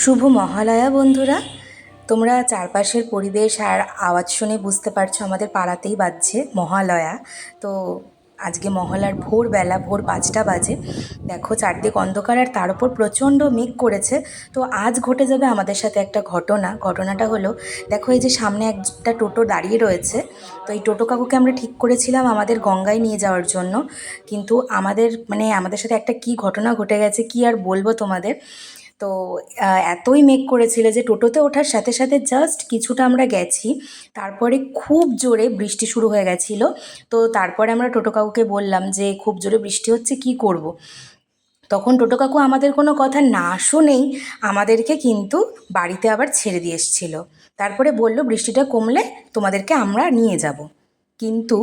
শুভ মহালয়া বন্ধুরা। তোমরা চারপাশের পরিবেশ আর আওয়াজ শুনে বুঝতে পারছো আমাদের পাড়াতেই বাজছে মহালয়া। তো আজকে মহালয়ার ভোরবেলা, ভোর 5টা বাজে। দেখো চারদিক অন্ধকার আর তার উপর প্রচণ্ড মেঘ করেছে। তো আজ ঘটে যাবে আমাদের সাথে একটা ঘটনাটা হলো, দেখো এই যে সামনে একটা টোটো দাঁড়িয়ে রয়েছে। তো এই টোটো কাকুকে আমরা ঠিক করেছিলাম আমাদের গঙ্গায় নিয়ে যাওয়ার জন্য, কিন্তু আমাদের সাথে একটা কি ঘটনা ঘটে গেছে কি আর বলবো তোমাদের। তো এতই মেঘ করেছিল যে টোটোতে ওঠার সাথে সাথে জাস্ট কিছুটা আমরা গেছি, তারপরে খুব জোরে বৃষ্টি শুরু হয়ে গেছিল। তো তারপরে আমরা টোটো কাকুকে বললাম যে খুব জোরে বৃষ্টি হচ্ছে, কি করব। তখন টোটো কাকু আমাদের কোনো কথা না শুনেই আমাদেরকে কিন্তু বাড়িতে আবার ছেড়ে দিয়ে এসেছিল। তারপরে বলল বৃষ্টিটা কমলে তোমাদেরকে আমরা নিয়ে যাব। কিন্তু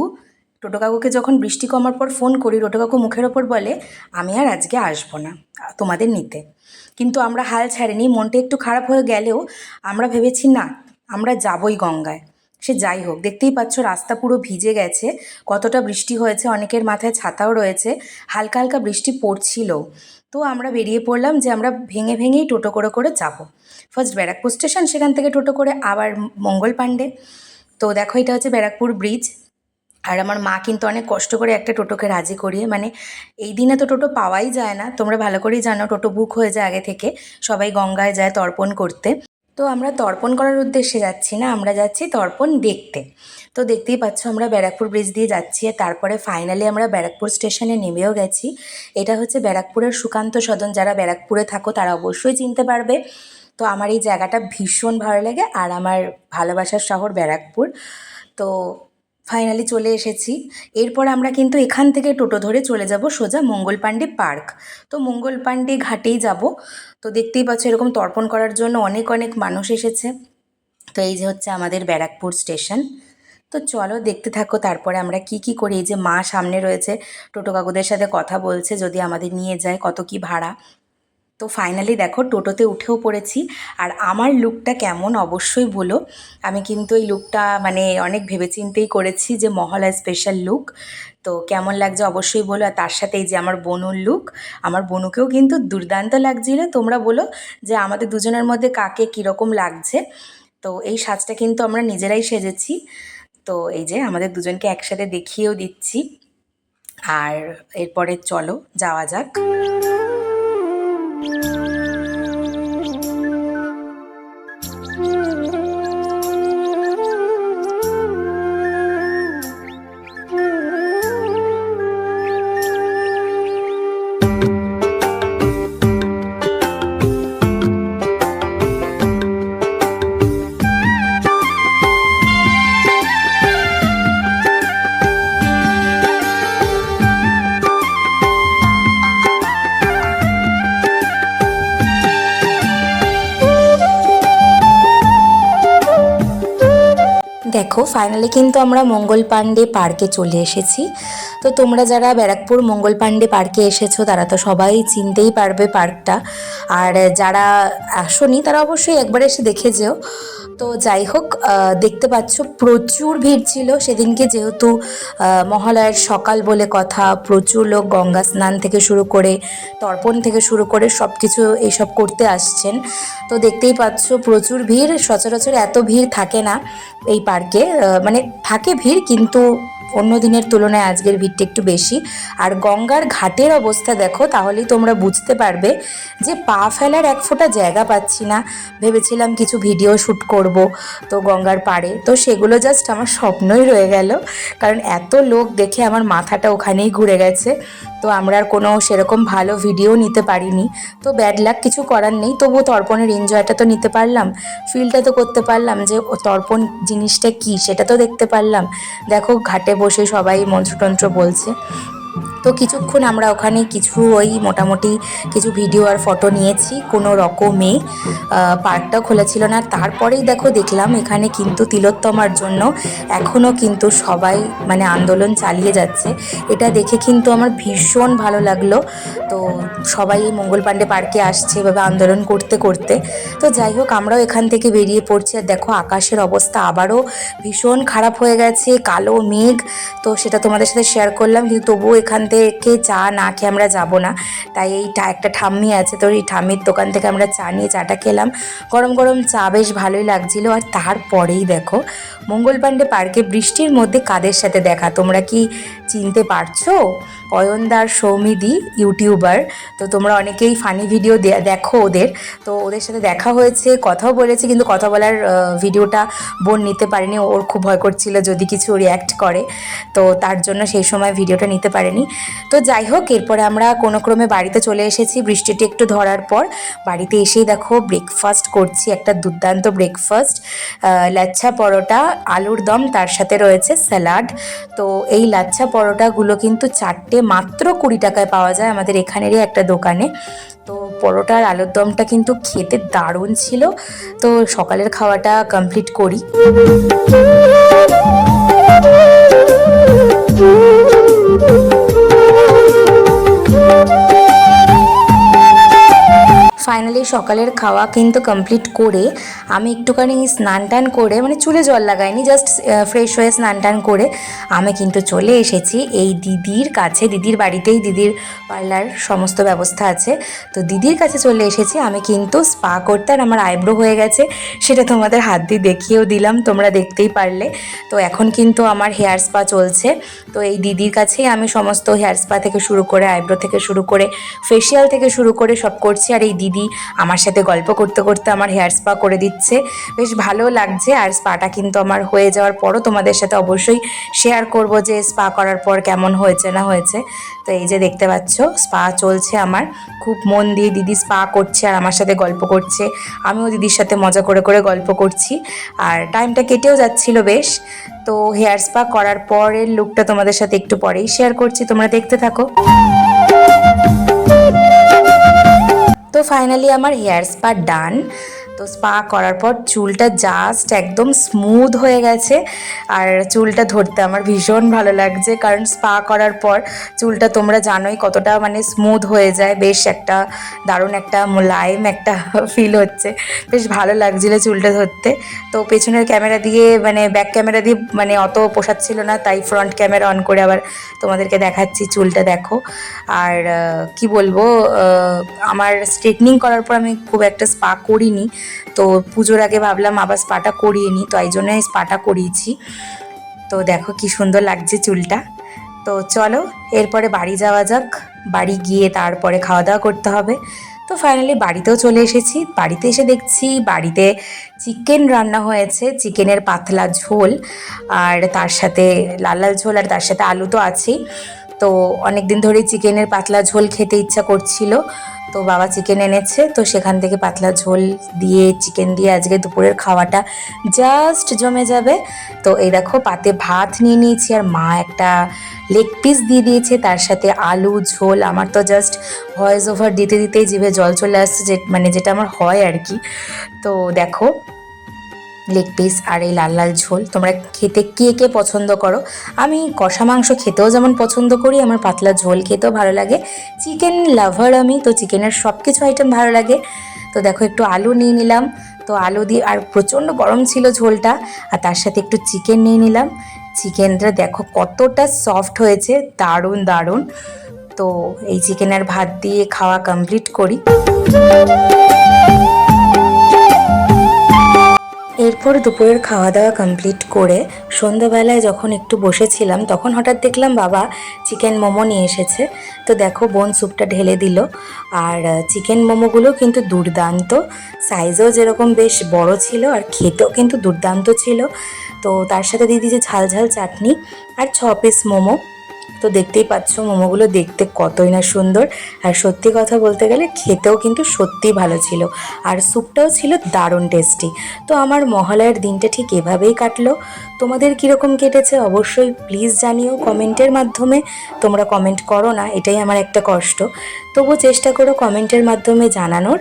টোটো কাকুকে যখন বৃষ্টি কমার পর ফোন করি, টোটো কাকু মুখের ওপর বলে আমি আর আজকে আসবো না তোমাদের নিতে। কিন্তু আমরা হাল ছাড়িনি, মনটা একটু খারাপ হয়ে গেলেও আমরা ভেবেছি না, আমরা যাবই গঙ্গায়। সে যাই হোক, দেখতেই পাচ্ছ রাস্তা পুরো ভিজে গেছে, কতটা বৃষ্টি হয়েছে, অনেকের মাথায় ছাতাও রয়েছে, হালকা হালকা বৃষ্টি পড়ছিল। তো আমরা বেরিয়ে পড়লাম যে আমরা ভেঙে ভেঙেই টোটো করে করে যাব। ফার্স্ট ব্যারাকপুর স্টেশন, সেখান থেকে টোটো করে আবার মঙ্গল পাণ্ডে। তো দেখো এটা হচ্ছে ব্যারাকপুর ব্রিজ। আর আমার মা কিন্তু অনেক কষ্ট করে একটা টোটোকে রাজি করিয়ে, এই দিনে তো টোটো পাওয়াই যায় না, তোমরা ভালো করেই জানো, টোটো বুক হয়ে যায় আগে থেকে। সবাই গঙ্গায় যায় তর্পণ করতে। তো আমরা তর্পণ করার উদ্দেশ্যে যাচ্ছি না, আমরা যাচ্ছি তর্পণ দেখতে। তো দেখতেই পাচ্ছ আমরা ব্যারাকপুর ব্রিজ দিয়ে যাচ্ছি, আর তারপরে ফাইনালি আমরা ব্যারাকপুর স্টেশনে নেমেও গেছি। এটা হচ্ছে ব্যারাকপুরের সুকান্ত সদন, যারা ব্যারাকপুরে থাকো তারা অবশ্যই চিনতে পারবে। তো আমার এই জায়গাটা ভীষণ ভালো লাগে, আর আমার ভালোবাসার শহর ব্যারাকপুর। তো ফাইনালি চলে এসেছি। এরপর আমরা কিন্তু এখান থেকে টোটো ধরে চলে যাব সোজা মঙ্গল পাণ্ডে পার্ক। তো মঙ্গল পাণ্ডে ঘাটেই যাব। তো দেখতেই পাচ্ছ এরকম তর্পণ করার জন্য অনেক অনেক মানুষ এসেছে। তো এই যে হচ্ছে আমাদের ব্যারাকপুর স্টেশন। তো চলো দেখতে থাকো তারপরে আমরা কি কি করি। এই যে মা সামনে রয়েছে, টোটো কাকুদের সাথে কথা বলছে যদি আমাদের নিয়ে যায়, কত কি ভাড়া। তো ফাইনালি দেখো টোটোতে উঠেও পড়েছি। আর আমার লুকটা কেমন অবশ্যই বলো। আমি কিন্তু এই লুকটা অনেক ভেবেচিন্তেই করেছি, যে মহালয়া স্পেশাল লুক। তো কেমন লাগছে অবশ্যই বলো। আর তার সাথে এই যে আমার বোনুর লুক, আমার বোনুকেও কিন্তু দুর্দান্ত লাগছিল। তোমরা বলো যে আমাদের দুজনের মধ্যে কাকে কীরকম লাগছে। তো এই সাজটা কিন্তু আমরা নিজেরাই সেজেছি। তো এই যে আমাদের দুজনকে একসাথে দেখিয়েও দিচ্ছি। আর এরপরে চলো যাওয়া যাক। দেখো ফাইনালি কিন্তু আমরা মঙ্গল পাণ্ডে পার্কে চলে এসেছি। তো তোমরা যারা ব্যারাকপুর মঙ্গল পাণ্ডে পার্কে এসেছো তারা তো সবাই চিনতেই পারবে পার্কটা, আর যারা আসোনি তারা অবশ্যই একবার এসে দেখে যেও। তো যাই হোক, দেখতে পাচ্ছ প্রচুর ভিড় ছিল সেদিনকে, যেহেতু মহালয়ার সকাল বলে কথা। প্রচুর লোক গঙ্গা স্নান থেকে শুরু করে তর্পণ থেকে শুরু করে সব কিছু এইসব করতে আসছেন। তো দেখতেই পাচ্ছ প্রচুর ভিড়, সচরাচর এত ভিড় থাকে না এই পার্কে। থাকে ভিড়, কিন্তু অন্য দিনের তুলনায় আজকের ভিড়টা একটু বেশি। আর গঙ্গার ঘাটের অবস্থা দেখো, তাহলেই তোমরা বুঝতে পারবে যে পা ফেলার এক ফোঁটা জায়গা পাচ্ছি না। ভেবেছিলাম কিছু ভিডিও শ্যুট করব তো গঙ্গার পাড়ে, তো সেগুলো জাস্ট আমার স্বপ্নই রয়ে গেল, কারণ এত লোক দেখে আমার মাথাটা ওখানেই ঘুরে গেছে। তো আমরা আর কোনো সেরকম ভালো ভিডিও নিতে পারিনি। তো ব্যাড লাক, কিছু করার নেই, তবুও তর্পণের এনজয়টা তো নিতে পারলাম, ফিলটা তো করতে পারলাম যে তর্পণ জিনিসটা কী সেটা তো দেখতে পারলাম। দেখো ঘাটে বসে সবাই মন্ত্রতন্ত্র বলছে। তো কিছুক্ষণ আমরা ওখানে মোটামুটি কিছু ভিডিও আর ফটো নিয়েছি কোনো রকমে। পার্কটাও খোলা ছিল না। তারপরেই দেখলাম এখানে কিন্তু তিলোত্তমার জন্য এখনও কিন্তু সবাই আন্দোলন চালিয়ে যাচ্ছে। এটা দেখে কিন্তু আমার ভীষণ ভালো লাগলো। তো সবাই মঙ্গল পাণ্ডে পার্কে আসছে এভাবে আন্দোলন করতে করতে। তো যাই হোক, আমরাও এখান থেকে বেরিয়ে পড়ছি। আর দেখো আকাশের অবস্থা আবারও ভীষণ খারাপ হয়ে গেছে, কালো মেঘ। তো সেটা তোমাদের সাথে শেয়ার করলাম, কিন্তু তবুও এখান থেকে চা না খেয়ে আমরা যাব না, তাই এই একটা ঠাম্মি আছে, তো এই ঠাম্মির দোকান থেকে আমরা চা নিয়ে চাটা খেলাম। গরম গরম চা বেশ ভালোই লাগছিল। আর তারপরেই দেখো মঙ্গল পাণ্ডে পার্কে বৃষ্টির মধ্যে কাদের সাথে দেখা, তোমরা কি চিনতে পারছো? অয়নদার সৌমিদি ইউটিউবার, তো তোমরা অনেকেই ফানি ভিডিও দেখো ওদের, তো ওদের সাথে দেখা হয়েছে, কথাও বলেছে, কিন্তু কথা বলার ভিডিওটা বোন নিতে পারেনি, ওর খুব ভয় করছিল যদি কিছু রিয়্যাক্ট করে, তো তার জন্য সেই সময় ভিডিওটা নিতে পারেনি। তো যাই হোক, এরপরে আমরা কোনো ক্রমে বাড়িতে চলে এসেছি বৃষ্টিটি একটু ধরার পর। বাড়িতে এসেই দেখো ব্রেকফাস্ট করছি, একটা দুর্দান্ত ব্রেকফাস্ট, লাচ্ছা পরোটা, আলুর দম, তার সাথে রয়েছে স্যালাড। তো এই লাচ্ছা পরোটাগুলো কিন্তু চারটে মাত্র 20 টাকায় পাওয়া যায় আমাদের এখানেরই একটা দোকানে। তো পরোটা আর আলুর দমটা কিন্তু খেতে দারুণ ছিল। তো সকালের খাওয়াটা কমপ্লিট করি। ফাইনালি সকালের খাওয়া কিন্তু কমপ্লিট করে আমি একটুখানি স্নান টান করে, মানে চুলে জল লাগাইনি, জাস্ট ফ্রেশ হয়ে স্নান টান করে আমি কিন্তু চলে এসেছি এই দিদির কাছে। দিদির বাড়িতেই দিদির পার্লার সমস্ত ব্যবস্থা আছে, তো দিদির কাছে চলে এসেছি আমি কিন্তু স্পা করতে। আর আমার আইব্রো হয়ে গেছে, সেটা তোমাদের হাত দিয়ে দেখিয়েও দিলাম, তোমরা দেখতেই পারলে। তো এখন কিন্তু আমার হেয়ার স্পা চলছে, তো এই দিদির কাছেই আমি সমস্ত হেয়ার স্পা থেকে শুরু করে, আইব্রো থেকে শুরু করে, ফেসিয়াল থেকে শুরু করে সব করছি। আর এই দিদি আমার সাথে গল্প করতে করতে আমার হেয়ার স্পা করে দিচ্ছে, বেশ ভালো লাগছে। আর স্পাটা কিন্তু আমার হয়ে যাওয়ার পরও তোমাদের সাথে অবশ্যই শেয়ার করব যে স্পা করার পর কেমন হয়েছে না হয়েছে। তো এই যে দেখতে পাচ্ছ স্পা চলছে আমার, খুব মন দিয়ে দিদি স্পা করছে আর আমার সাথে গল্প করছে, আমিও দিদির সাথে মজা করে করে গল্প করছি, আর টাইমটা কেটেও যাচ্ছিল বেশ। তো হেয়ার স্পা করার পরের লুকটা তোমাদের সাথে একটু পরেই শেয়ার করছি, তোমরা দেখতে থাকো। তো ফাইনালি আমার হেয়ার স্পা ডান। তো স্পা করার পর চুলটা জাস্ট একদম স্মুথ হয়ে গেছে, আর চুলটা ধরতে আমার ভীষণ ভালো লাগছে, কারণ স্পা করার পর চুলটা তোমরা জানোই কতটা মানে স্মুথ হয়ে যায়, বেশ একটা দারুণ একটা মোলায়েম একটা ফিল হচ্ছে, বেশ ভালো লাগছিলো চুলটা ধরতে। তো পেছনের ক্যামেরা দিয়ে, মানে ব্যাক ক্যামেরা দিয়ে মানে অত পোষাচ্ছিল না, তাই ফ্রন্ট ক্যামেরা অন করে আবার তোমাদেরকে দেখাচ্ছি চুলটা দেখো। আর কি বলবো, আমার স্ট্রেটনিং করার পর আমি খুব একটা স্পা করিনি, তো পুজোর আগে ভাবলাম আবার স্পাটা করিয়ে নিই, তো এই জন্যই স্পাটা করিয়েছি। তো দেখো কি সুন্দর লাগছে চুলটা। তো চলো এরপরে বাড়ি যাওয়া যাক, বাড়ি গিয়ে তারপরে খাওয়া দাওয়া করতে হবে। তো ফাইনালি বাড়িতেও চলে এসেছি। বাড়িতে এসে দেখছি বাড়িতে চিকেন রান্না হয়েছে, চিকেনের পাতলা ঝোল, আর তার সাথে লাল লাল ঝোল, আর তার সাথে আলু তো আছেই। তো অনেক দিন ধরেই চিকেনের পাতলা ঝোল খেতে ইচ্ছা করছিল, তো বাবা চিকেন এনেছে, তো সেখান থেকে পাতলা ঝোল দিয়ে, চিকেন দিয়ে আজকে দুপুরের খাওয়াটা জাস্ট জমে যাবে। তো এই দেখো পাতে ভাত নিয়ে নিয়েছি, আর মা একটা লেগ পিস দিয়ে দিয়েছে, তার সাথে আলু ঝোল। আমার তো জাস্ট ভয়েস ওভার দিতে দিতেই জিভে জল চলে আসছে, যে মানে যেটা আমার হয় আর কি। তো দেখো লেগ পিস আর এই লাল লাল ঝোল, তোমরা খেতে কে কে পছন্দ করো? আমি কষা মাংস খেতেও যেমন পছন্দ করি, আমার পাতলা ঝোল খেতেও ভালো লাগে, চিকেন লাভার আমি, তো চিকেনের সব কিছু আইটেম ভালো লাগে। তো দেখো একটু আলু নিয়ে নিলাম, তো আলু দিয়ে, আর প্রচণ্ড গরম ছিল ঝোলটা, আর তার সাথে একটু চিকেন নিয়ে নিলাম। চিকেনটা দেখো কতটা সফট হয়েছে, দারুণ দারুণ। তো এই চিকেনের ভাত দিয়ে খাওয়া কমপ্লিট করি। এরপর দুপুরের খাওয়া দাওয়া কমপ্লিট করে সন্ধ্যাবেলায় যখন একটু বসেছিলাম, তখন হঠাৎ দেখলাম বাবা চিকেন মোমো নিয়ে এসেছে। তো দেখো বোন স্যুপটা ঢেলে দিল, আর চিকেন মোমোগুলো কিন্তু দুর্দান্ত, সাইজও যেরকম বেশ বড় ছিল, আর খেতেও কিন্তু দুর্দান্ত ছিল। তো তার সাথে দিয়ে দিয়েছে ঝাল ঝাল চাটনি আর 6 পিস মোমো। তো দেখতেই পাচ্ছ মোমোগুলো দেখতে কতই না সুন্দর, আর সত্যি কথা বলতে গেলে খেতেও কিন্তু সত্যিই ভালো ছিল, আর স্যুপটাও ছিল দারুণ টেস্টি। তো আমার মহালয়ার দিনটা ঠিক এভাবেই কাটলো। তোমাদের কীরকম কেটেছে অবশ্যই প্লিজ জানিও কমেন্টের মাধ্যমে। তোমরা কমেন্ট করো না, এটাই আমার একটা কষ্ট, তবু চেষ্টা করো কমেন্টের মাধ্যমে জানানোর।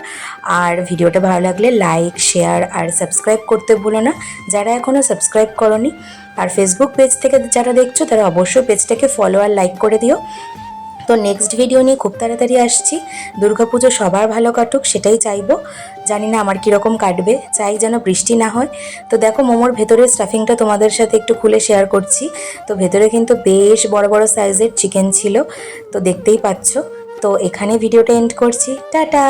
আর ভিডিওটা ভালো লাগলে লাইক, শেয়ার আর সাবস্ক্রাইব করতে ভুলো না, যারা এখনও সাবস্ক্রাইব করোনি। আর ফেসবুক পেজ থেকে যারা দেখছো তারা অবশ্যই পেজটাকে ফলো আর লাইক করে দিও। তো তো নেক্সট ভিডিও নিয়ে খুব তাড়াতাড়ি আসছি। দুর্গাপুজো সবার ভালো কাটুক, সেটাই চাইবো। জানি না আমার কীরকম কাটবে, চাই যেন বৃষ্টি না হয়। তো দেখো মোমোর ভেতরের স্টাফিংটা তোমাদের সাথে একটু খুলে শেয়ার করছি। তো ভেতরে কিন্তু বেশ বড় বড় সাইজের চিকেন ছিল, তো দেখতেই পাচ্ছ। তো এখানে ভিডিওটা এন্ড করছি, টাটা।